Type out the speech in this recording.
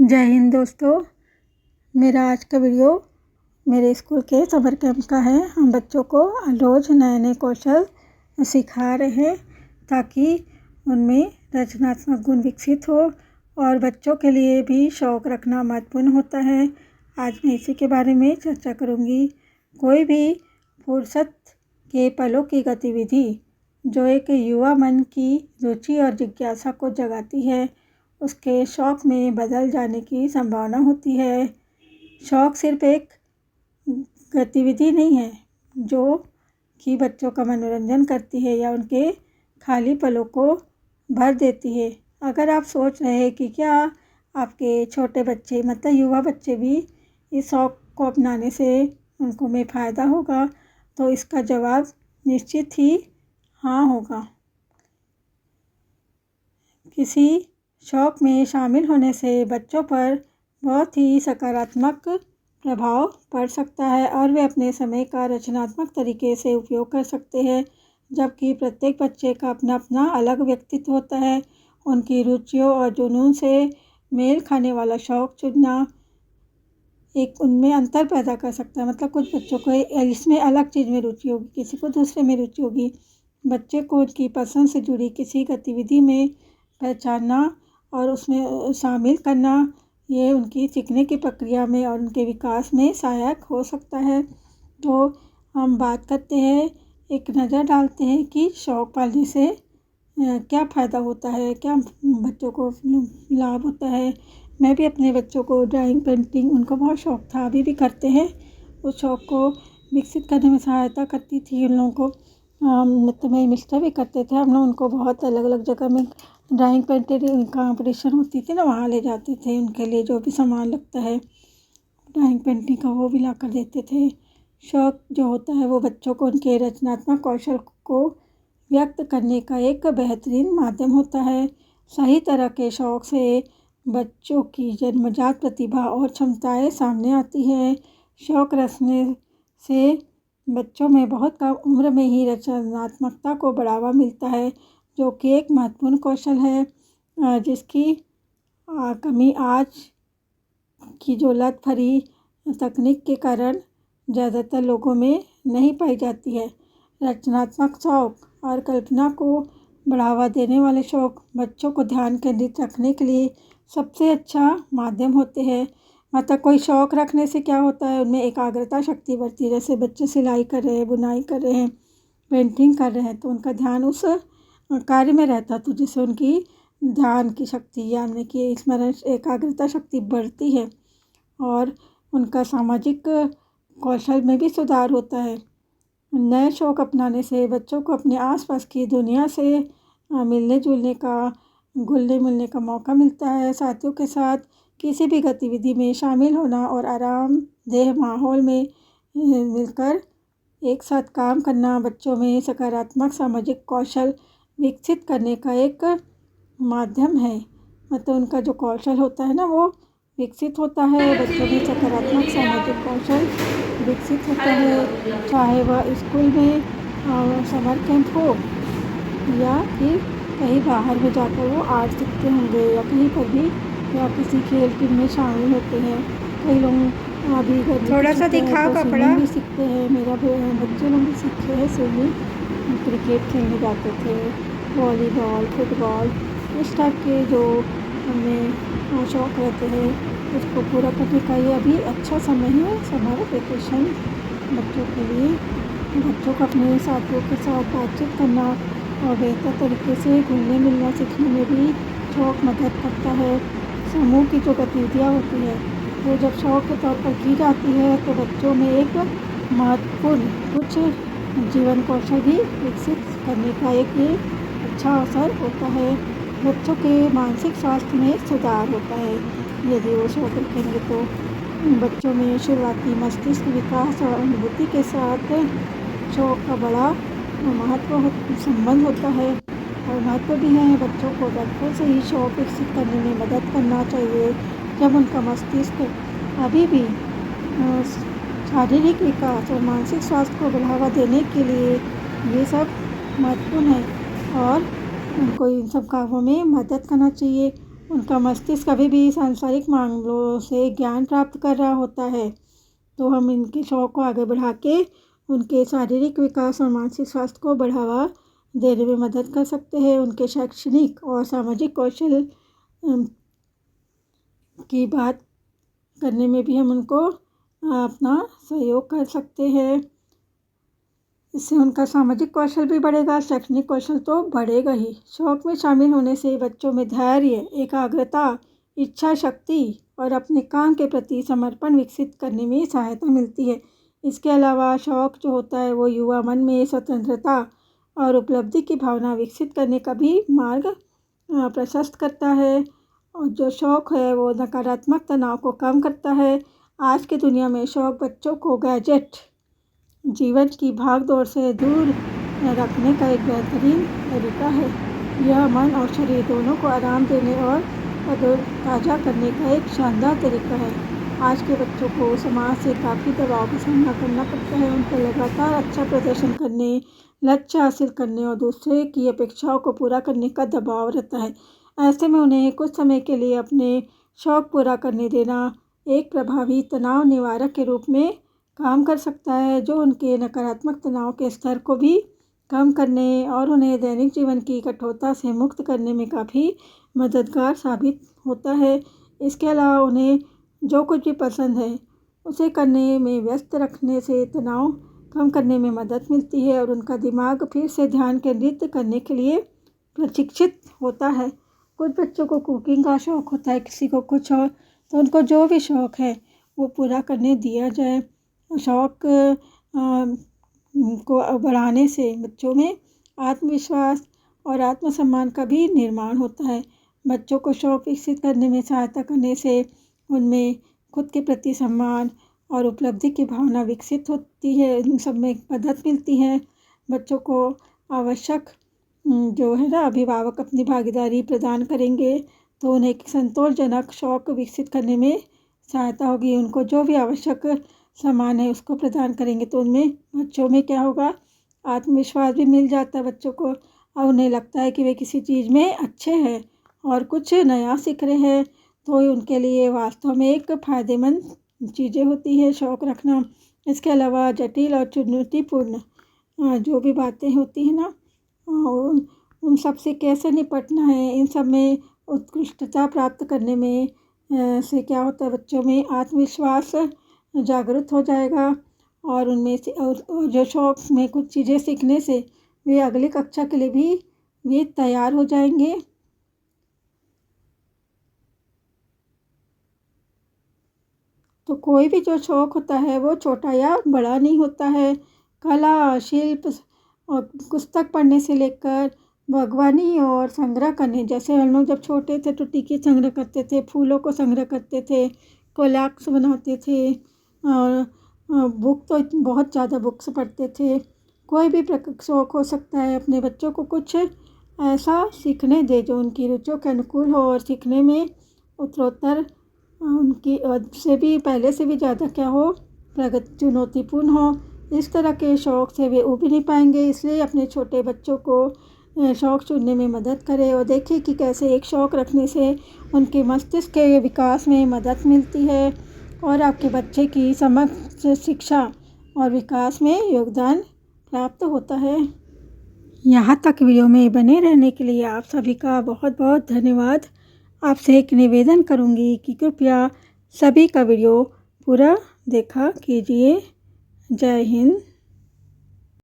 जय हिंद दोस्तों। मेरा आज का वीडियो मेरे स्कूल के समर कैंप का है। हम बच्चों को रोज़ नए नए कौशल सिखा रहे हैं ताकि उनमें रचनात्मक गुण विकसित हो और बच्चों के लिए भी शौक़ रखना महत्वपूर्ण होता है। आज मैं इसी के बारे में चर्चा करूँगी। कोई भी फुर्सत के पलों की गतिविधि जो एक युवा मन की रुचि और जिज्ञासा को जगाती है, उसके शौक़ में बदल जाने की संभावना होती है। शौक़ सिर्फ एक गतिविधि नहीं है जो कि बच्चों का मनोरंजन करती है या उनके खाली पलों को भर देती है। अगर आप सोच रहे हैं कि क्या आपके छोटे बच्चे मतलब युवा बच्चे भी इस शौक़ को अपनाने से उनको में फ़ायदा होगा, तो इसका जवाब निश्चित ही हाँ होगा। किसी शौक़ में शामिल होने से बच्चों पर बहुत ही सकारात्मक प्रभाव पड़ सकता है और वे अपने समय का रचनात्मक तरीके से उपयोग कर सकते हैं। जबकि प्रत्येक बच्चे का अपना अपना अलग व्यक्तित्व होता है, उनकी रुचियों और जुनून से मेल खाने वाला शौक़ चुनना एक उनमें अंतर पैदा कर सकता है। मतलब कुछ बच्चों को इसमें अलग चीज़ में रुचि होगी, किसी को दूसरे में रुचि होगी। बच्चे को उनकी पसंद से जुड़ी किसी गतिविधि में पहचानना और उसमें शामिल करना, ये उनकी सीखने की प्रक्रिया में और उनके विकास में सहायक हो सकता है। तो हम बात करते हैं, एक नज़र डालते हैं कि शौक़ पालने से क्या फ़ायदा होता है, क्या बच्चों को लाभ होता है। मैं भी अपने बच्चों को ड्राइंग पेंटिंग उनको बहुत शौक़ था, अभी भी करते हैं। उस शौक़ को विकसित करने में सहायता करती थी उन लोगों को। मतलब मेरे मिस्टर भी करते थे। हम लोग उनको बहुत अलग अलग जगह में ड्राइंग पेंटिंग कंपटीशन होती थी ना, वहाँ ले जाते थे। उनके लिए जो भी सामान लगता है ड्राइंग पेंटिंग का वो भी ला कर देते थे। शौक़ जो होता है वो बच्चों को उनके रचनात्मक कौशल को व्यक्त करने का एक बेहतरीन माध्यम होता है। सही तरह के शौक़ से बच्चों की जन्मजात प्रतिभा और क्षमताएं सामने आती हैं। शौक़ रखने से बच्चों में बहुत कम उम्र में ही रचनात्मकता को बढ़ावा मिलता है, जो कि एक महत्वपूर्ण कौशल है जिसकी कमी आज की जो लत भरी तकनीक के कारण ज़्यादातर लोगों में नहीं पाई जाती है। रचनात्मक शौक़ और कल्पना को बढ़ावा देने वाले शौक़ बच्चों को ध्यान केंद्रित रखने के लिए सबसे अच्छा माध्यम होते हैं। मतलब कोई शौक़ रखने से क्या होता है, उनमें एकाग्रता शक्ति बढ़ती है। जैसे बच्चे सिलाई कर रहे हैं, बुनाई कर रहे हैं, पेंटिंग कर रहे हैं, तो उनका ध्यान उस कार्य में रहता, तो जिससे उनकी ध्यान की शक्ति यानी कि स्मरण एकाग्रता शक्ति बढ़ती है और उनका सामाजिक कौशल में भी सुधार होता है। नए शौक़ अपनाने से बच्चों को अपने आसपास की दुनिया से मिलने जुलने का घुलने मिलने का मौका मिलता है। साथियों के साथ किसी भी गतिविधि में शामिल होना और आरामदेह माहौल में मिलकर एक साथ काम करना बच्चों में सकारात्मक सामाजिक कौशल विकसित करने का एक माध्यम है। मतलब उनका जो कौशल होता है ना, वो विकसित होता है। बच्चों में सकारात्मक सामाजिक कौशल विकसित होता है, चाहे वह स्कूल में समर कैंप हो या फिर कहीं बाहर में जाकर वो आर्ट सीखते होंगे या कहीं पर भी या किसी खेल टीम में शामिल होते हैं। कई लोग अभी थोड़ा सा दिखाओ कपड़ा भी सीखते हैं। मेरा बच्चे लोग भी सीखे हैं स्विमिंग, क्रिकेट खेलने जाते थे, वॉलीबॉल, फुटबॉल, इस टाइप के जो हमें शौक़ रहते हैं उसको पूरा करने का ये अभी अच्छा समय है समर वेकेशन बच्चों के लिए। बच्चों को अपने साथियों के साथ बातचीत करना और बेहतर तरीके से घुलने मिलना सीखने में भी शौक़ मदद करता है। समूह की जो गतिविधियाँ होती है वो जब शौक़ के तौर पर की जाती है तो बच्चों में एक महत्वपूर्ण कुछ जीवन कौशल भी विकसित करने का एक ये अच्छा अवसर होता है। बच्चों के मानसिक स्वास्थ्य में सुधार होता है यदि वो शौक़ रखेंगे तो। बच्चों में शुरुआती मस्तिष्क विकास और अनुभूति के साथ शौक़ का बड़ा महत्व संबंध होता है और महत्व भी है। बच्चों को बचपन से ही शौक़ विकसित करने में मदद करना चाहिए जब उनका मस्तिष्क अभी भी शारीरिक विकास और मानसिक स्वास्थ्य को बढ़ावा देने के लिए ये सब महत्वपूर्ण है और उनको इन सब कामों में मदद करना चाहिए। उनका मस्तिष्क कभी भी सांसारिक मामलों से ज्ञान प्राप्त कर रहा होता है, तो हम इनके शौक़ को आगे बढ़ा के उनके शारीरिक विकास और मानसिक स्वास्थ्य को बढ़ावा देने में मदद कर सकते हैं। उनके शैक्षणिक और सामाजिक कौशल की बात करने में भी हम उनको अपना सहयोग कर सकते हैं। इससे उनका सामाजिक कौशल भी बढ़ेगा, शैक्षणिक कौशल तो बढ़ेगा ही। शौक़ में शामिल होने से बच्चों में धैर्य, एकाग्रता, इच्छा शक्ति और अपने काम के प्रति समर्पण विकसित करने में सहायता मिलती है। इसके अलावा शौक़ जो होता है वो युवा मन में स्वतंत्रता और उपलब्धि की भावना विकसित करने का भी मार्ग प्रशस्त करता है। और जो शौक़ है वो नकारात्मक तनाव को कम करता है। आज की दुनिया में शौक़ बच्चों को गैजेट, जीवन की भागदौड़ से दूर रखने का एक बेहतरीन तरीका है। यह मन और शरीर दोनों को आराम देने और ताज़ा करने का एक शानदार तरीका है। आज के बच्चों को समाज से काफ़ी दबाव का सामना करना पड़ता है। उन पर लगातार अच्छा प्रदर्शन करने, लक्ष्य हासिल करने और दूसरे की अपेक्षाओं को पूरा करने का दबाव रहता है। ऐसे में उन्हें कुछ समय के लिए अपने शौक़ पूरा करने देना एक प्रभावी तनाव निवारक के रूप में काम कर सकता है, जो उनके नकारात्मक तनाव के स्तर को भी कम करने और उन्हें दैनिक जीवन की कठोरता से मुक्त करने में काफ़ी मददगार साबित होता है। इसके अलावा उन्हें जो कुछ भी पसंद है उसे करने में व्यस्त रखने से तनाव कम करने में मदद मिलती है और उनका दिमाग फिर से ध्यान केंद्रित करने के लिए प्रशिक्षित होता है। कुछ बच्चों को कुकिंग का शौक़ होता है, किसी को कुछ और, तो उनको जो भी शौक़ है वो पूरा करने दिया जाए। शौक़ को बढ़ाने से बच्चों में आत्मविश्वास और आत्मसम्मान का भी निर्माण होता है। बच्चों को शौक़ विकसित करने में सहायता करने से उनमें खुद के प्रति सम्मान और उपलब्धि की भावना विकसित होती है। इन सब में मदद मिलती है। बच्चों को आवश्यक जो है ना अभिभावक अपनी भागीदारी प्रदान करेंगे तो उन्हें एक संतोषजनक शौक़ विकसित करने में सहायता होगी। उनको जो भी आवश्यक सामान है उसको प्रदान करेंगे तो उनमें बच्चों में क्या होगा, आत्मविश्वास भी मिल जाता है बच्चों को और उन्हें लगता है कि वे किसी चीज़ में अच्छे हैं और कुछ नया सीख रहे हैं, तो उनके लिए वास्तव में एक फ़ायदेमंद चीज़ें होती है शौक़ रखना। इसके अलावा जटिल और चुनौतीपूर्ण जो भी बातें होती हैं ना, उन सब से कैसे निपटना है, इन सब में उत्कृष्टता प्राप्त करने में से क्या होता है, बच्चों में आत्मविश्वास जागृत हो जाएगा और उनमें से और जो शौक़ में कुछ चीज़ें सीखने से वे अगली कक्षा के लिए भी वे तैयार हो जाएंगे। तो कोई भी जो शौक़ होता है वो छोटा या बड़ा नहीं होता है। कला, शिल्प और पुस्तक पढ़ने से लेकर बागवानी और संग्रह करने, जैसे हम लोग जब छोटे थे तो टिके संग्रह करते थे, फूलों को संग्रह करते थे, कॉलक्स बनाते थे और बुक तो बहुत ज़्यादा बुक्स पढ़ते थे। कोई भी शौक़ हो सकता है। अपने बच्चों को कुछ ऐसा सीखने दे जो उनकी रुचियों के अनुकूल हो और सीखने में उत्तरोत्तर उनकी से भी पहले से भी ज़्यादा क्या हो, प्रगति चुनौतीपूर्ण हो। इस तरह के शौक़ से वे उब नहीं पाएंगे। इसलिए अपने छोटे बच्चों को शौक़ चुनने में मदद करें और देखें कि कैसे एक शौक़ रखने से उनके मस्तिष्क के विकास में मदद मिलती है और आपके बच्चे की समग्र शिक्षा और विकास में योगदान प्राप्त होता है। यहाँ तक वीडियो में बने रहने के लिए आप सभी का बहुत बहुत धन्यवाद। आपसे एक निवेदन करूँगी कि कृपया सभी का वीडियो पूरा देखा कीजिए। जय हिंद।